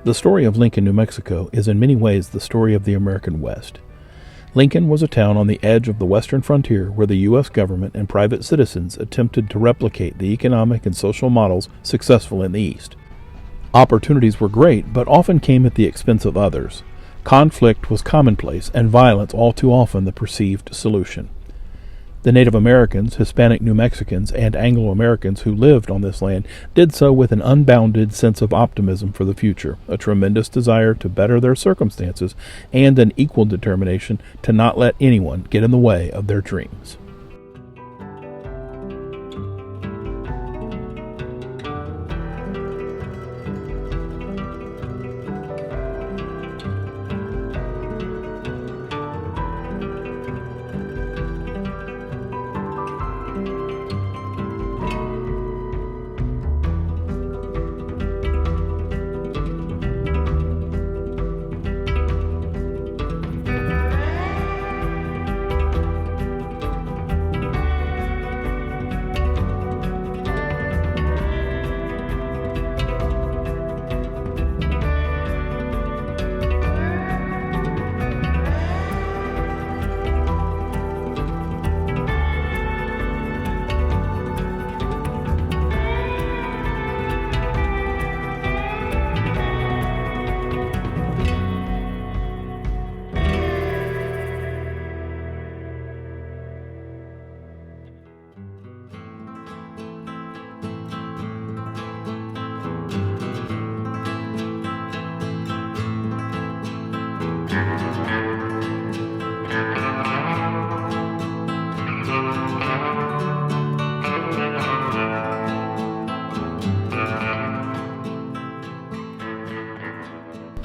The story of Lincoln, New Mexico is in many ways the story of the American West. Lincoln was a town on the edge of the western frontier where the U.S. government and private citizens attempted to replicate the economic and social models successful in the East. Opportunities were great, but often came at the expense of others. Conflict was commonplace, and violence all too often the perceived solution. The Native Americans, Hispanic New Mexicans, and Anglo-Americans who lived on this land did so with an unbounded sense of optimism for the future, a tremendous desire to better their circumstances, and an equal determination to not let anyone get in the way of their dreams.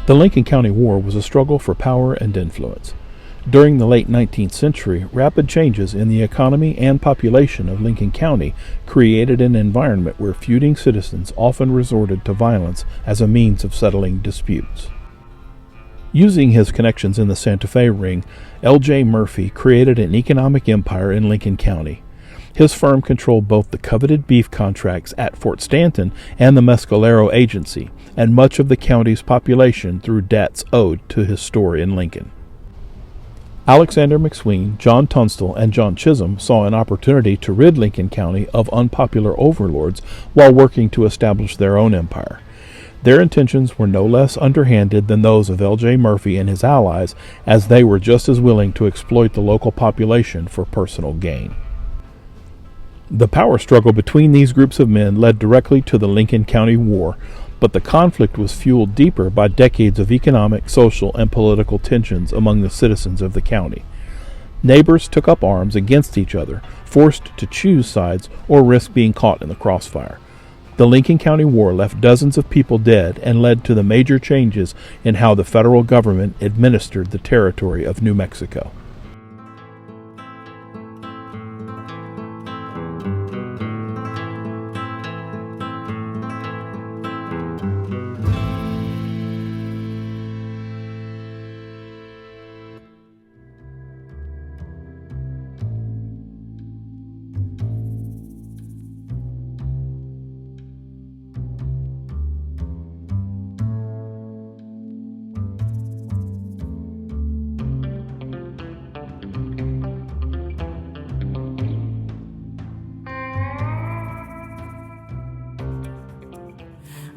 The Lincoln County War was a struggle for power and influence. During the late 19th century, rapid changes in the economy and population of Lincoln County created an environment where feuding citizens often resorted to violence as a means of settling disputes. Using his connections in the Santa Fe ring, L.J. Murphy created an economic empire in Lincoln County. His firm controlled both the coveted beef contracts at Fort Stanton and the Mescalero agency, and much of the county's population through debts owed to his store in Lincoln. Alexander McSween, John Tunstall, and John Chisholm saw an opportunity to rid Lincoln County of unpopular overlords while working to establish their own empire. Their intentions were no less underhanded than those of L.J. Murphy and his allies, as they were just as willing to exploit the local population for personal gain. The power struggle between these groups of men led directly to the Lincoln County War, but the conflict was fueled deeper by decades of economic, social, and political tensions among the citizens of the county. Neighbors took up arms against each other, forced to choose sides or risk being caught in the crossfire. The Lincoln County War left dozens of people dead and led to the major changes in how the federal government administered the territory of New Mexico.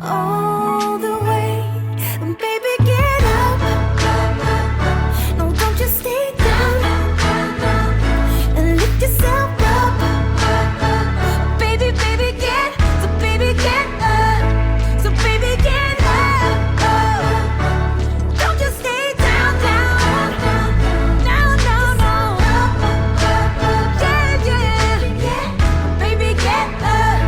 All the way, baby, get up. No, don't just stay down and lift yourself up. Baby, baby, get up. So baby, get up. Don't just stay down. No. Yeah. Baby, get up.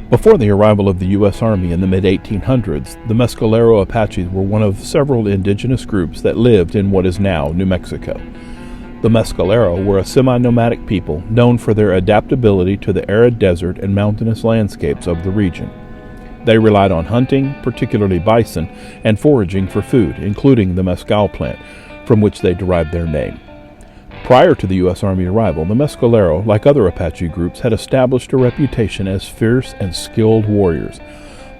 Before the arrival of the U.S. Army in the mid-1800s, the Mescalero Apaches were one of several indigenous groups that lived in what is now New Mexico. The Mescalero were a semi-nomadic people known for their adaptability to the arid desert and mountainous landscapes of the region. They relied on hunting, particularly bison, and foraging for food, including the mescal plant, from which they derived their name. Prior to the U.S. Army arrival, the Mescalero, like other Apache groups, had established a reputation as fierce and skilled warriors.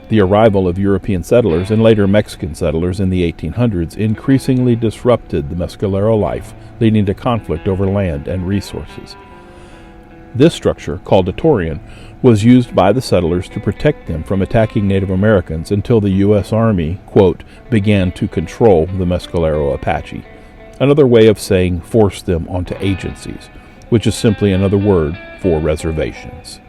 The arrival of European settlers and later Mexican settlers in the 1800s increasingly disrupted the Mescalero life, leading to conflict over land and resources. This structure, called notorious, was used by the settlers to protect them from attacking Native Americans until the U.S. Army, quote, began to control the Mescalero Apache. Another way of saying force them onto agencies, which is simply another word for reservations.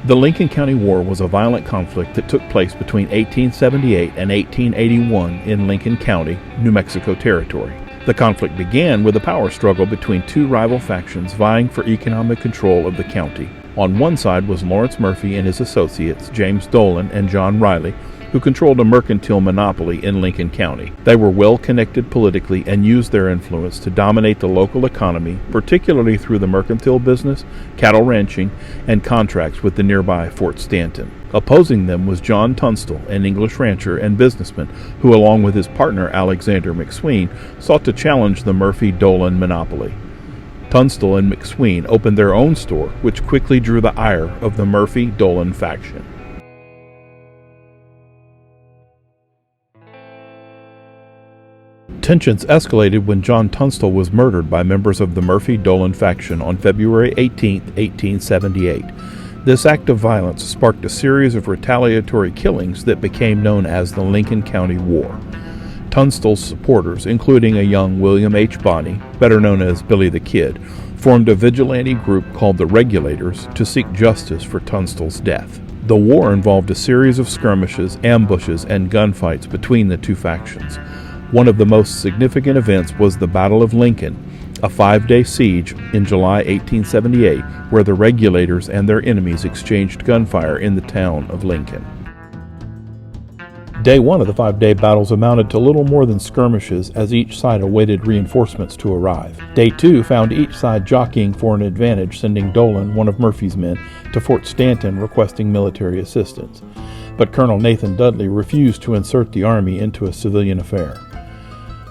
The Lincoln County War was a violent conflict that took place between 1878 and 1881 in Lincoln County, New Mexico Territory. The conflict began with a power struggle between two rival factions vying for economic control of the county. On one side was Lawrence Murphy and his associates, James Dolan and John Riley, who controlled a mercantile monopoly in Lincoln County. They were well connected politically and used their influence to dominate the local economy, particularly through the mercantile business, cattle ranching, and contracts with the nearby Fort Stanton. Opposing them was John Tunstall, an English rancher and businessman who, along with his partner Alexander McSween, sought to challenge the Murphy-Dolan monopoly. Tunstall and McSween opened their own store, which quickly drew the ire of the Murphy-Dolan faction. Tensions escalated when John Tunstall was murdered by members of the Murphy-Dolan faction on February 18, 1878. This act of violence sparked a series of retaliatory killings that became known as the Lincoln County War. Tunstall's supporters, including a young William H. Bonney, better known as Billie the Kid, formed a vigilante group called the Regulators to seek justice for Tunstall's death. The war involved a series of skirmishes, ambushes, and gunfights between the two factions. One of the most significant events was the Battle of Lincoln, a 5-day siege in July 1878, where the Regulators and their enemies exchanged gunfire in the town of Lincoln. Day 1 of the 5-day battles amounted to little more than skirmishes as each side awaited reinforcements to arrive. Day 2 found each side jockeying for an advantage, sending Dolan, one of Murphy's men, to Fort Stanton requesting military assistance. But Colonel Nathan Dudley refused to insert the army into a civilian affair.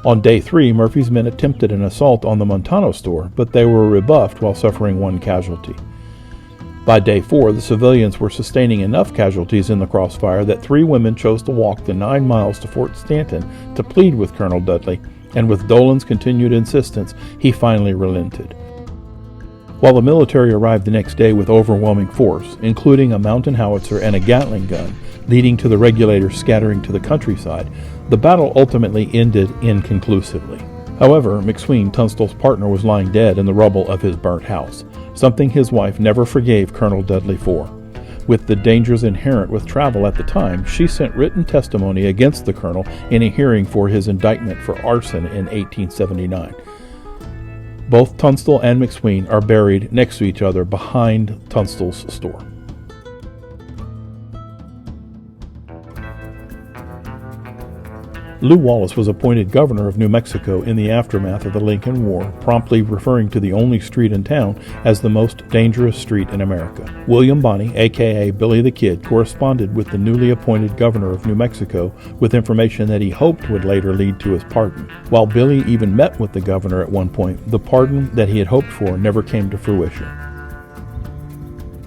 On Day 3, Murphy's men attempted an assault on the Montano store, but they were rebuffed while suffering one casualty. By Day 4, the civilians were sustaining enough casualties in the crossfire that 3 women chose to walk the 9 miles to Fort Stanton to plead with Colonel Dudley, and with Dolan's continued insistence, he finally relented. While the military arrived the next day with overwhelming force, including a mountain howitzer and a Gatling gun, leading to the Regulators scattering to the countryside, the battle ultimately ended inconclusively. However, McSween, Tunstall's partner, was lying dead in the rubble of his burnt house, something his wife never forgave Colonel Dudley for. With the dangers inherent with travel at the time, she sent written testimony against the colonel in a hearing for his indictment for arson in 1879. Both Tunstall and McSween are buried next to each other behind Tunstall's store. Lew Wallace was appointed governor of New Mexico in the aftermath of the Lincoln War, promptly referring to the only street in town as the most dangerous street in America. William Bonney, a.k.a. Billie the Kid, corresponded with the newly appointed governor of New Mexico with information that he hoped would later lead to his pardon. While Billie even met with the governor at one point, the pardon that he had hoped for never came to fruition.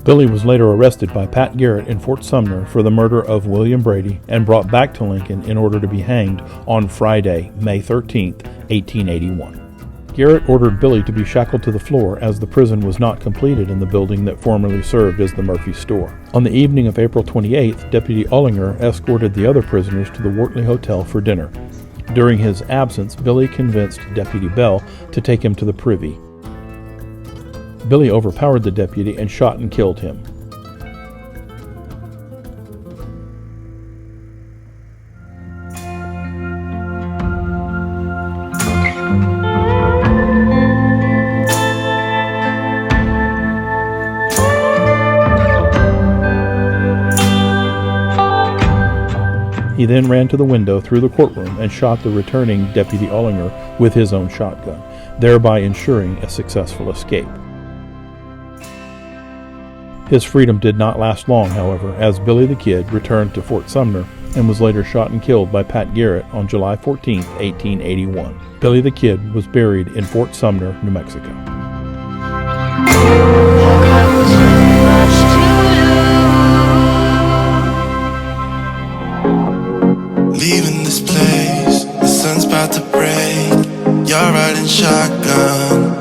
Billie was later arrested by Pat Garrett in Fort Sumner for the murder of William Brady and brought back to Lincoln in order to be hanged on Friday, May 13, 1881. Garrett ordered Billie to be shackled to the floor as the prison was not completed in the building that formerly served as the Murphy store. On the evening of April 28th, Deputy Ullinger escorted the other prisoners to the Wortley Hotel for dinner. During his absence, Billie convinced Deputy Bell to take him to the privy. Billie overpowered the deputy and shot and killed him. He then ran to the window through the courtroom and shot the returning Deputy Ullinger with his own shotgun, thereby ensuring a successful escape. His freedom did not last long, however, as Billie the Kid returned to Fort Sumner and was later shot and killed by Pat Garrett on July 14, 1881. Billie the Kid was buried in Fort Sumner, New Mexico. Leaving this place, the sun's about to break. You're riding shotgun.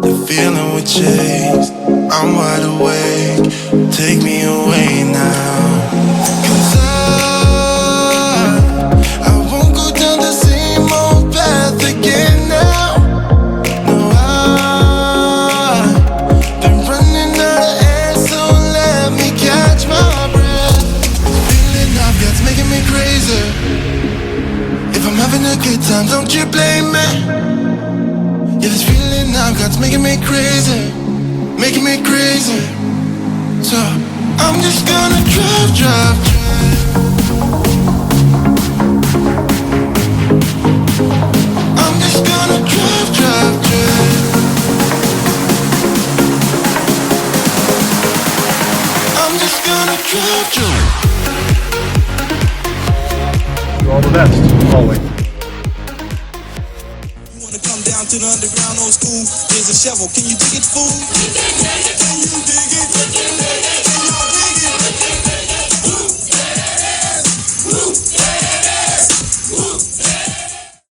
The feeling we chased, I'm wide awake. Take me away now. 'Cause I won't go down the same old path again now. No, I've been running out of air, so let me catch my breath. Feeling I've got's making me crazy. If I'm having a good time, don't you blame me. Yeah, this feeling I've got's making me crazy. Making me crazy. So I'm just gonna drive. I'm just gonna drive. I'm just gonna drive. All the best, always. You wanna come down to the underground old school? Here's a shovel, can you dig it, fool? Can you dig it?